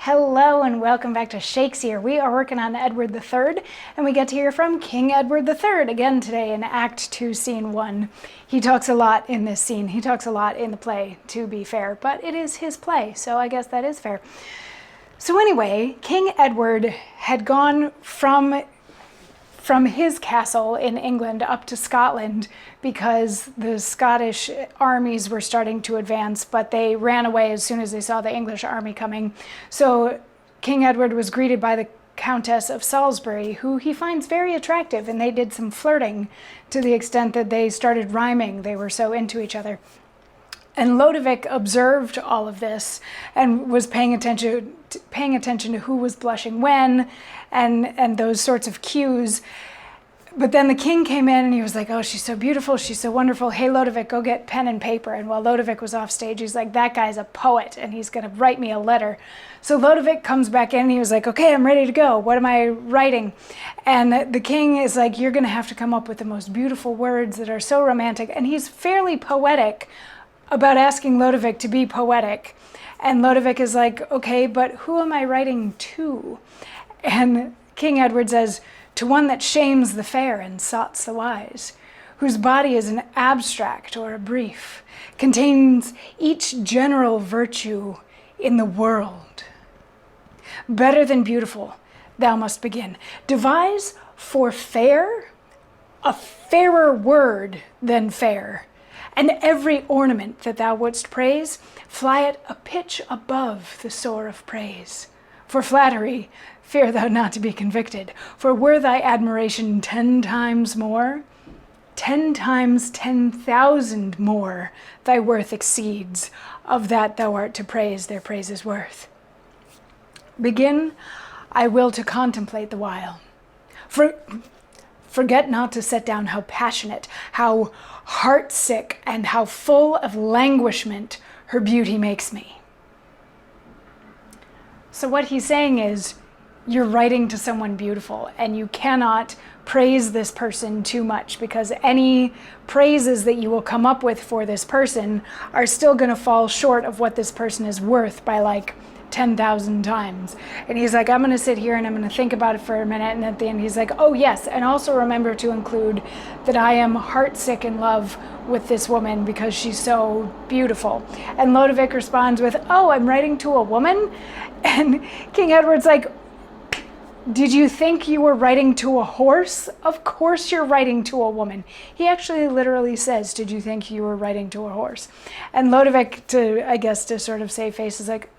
Hello and welcome back to Shakesyear. We are working on Edward III, and we get to hear from King Edward III again today in Act 2, Scene 1. He talks a lot in this scene. He talks a lot in the play, to be fair, but it is his play, so I guess that is fair. So anyway, King Edward had gone from his castle in England up to Scotland because the Scottish armies were starting to advance, but they ran away as soon as they saw the English army coming. So King Edward was greeted by the Countess of Salisbury, who he finds very attractive, and they did some flirting to the extent that they started rhyming. They were so into each other. And Lodovick observed all of this and was paying attention to who was blushing when and those sorts of cues. But then the king came in and he was like, oh, she's so beautiful, she's so wonderful. Hey, Lodovick, go get pen and paper. And while Lodovick was off stage, he's like, that guy's a poet and he's going to write me a letter. So Lodovick comes back in and he was like, okay, I'm ready to go. What am I writing? And the king is like, you're going to have to come up with the most beautiful words that are so romantic. And he's fairly poetic about asking Lodovick to be poetic. And Lodovick is like, okay, but who am I writing to? And King Edward says, to one that shames the fair and sots the wise, whose body is an abstract or a brief, contains each general virtue in the world. Better than beautiful, thou must begin. Devise for fair a fairer word than fair, and every ornament that thou wouldst praise, fly it a pitch above the soar of praise. For flattery, fear thou not to be convicted, for were thy admiration 10 times more, 10 times 10,000 more thy worth exceeds, of that thou art to praise their praises worth. Begin I will to contemplate the while. Forget not to set down how passionate, how heartsick, and how full of languishment her beauty makes me. So what he's saying is, you're writing to someone beautiful and you cannot praise this person too much, because any praises that you will come up with for this person are still going to fall short of what this person is worth by like 10,000 times. And he's like, I'm going to sit here and I'm going to think about it for a minute. And at the end, he's like, oh yes. And also remember to include that I am heartsick in love with this woman because she's so beautiful. And Lodovick responds with, oh, I'm writing to a woman? And King Edward's like, did you think you were writing to a horse? Of course you're writing to a woman. He actually literally says, did you think you were writing to a horse? And Lodovick, to sort of save face, is like,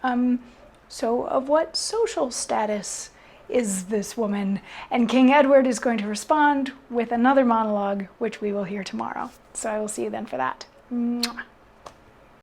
so of what social status is this woman? And King Edward is going to respond with another monologue, which we will hear tomorrow. So I will see you then for that. Mwah.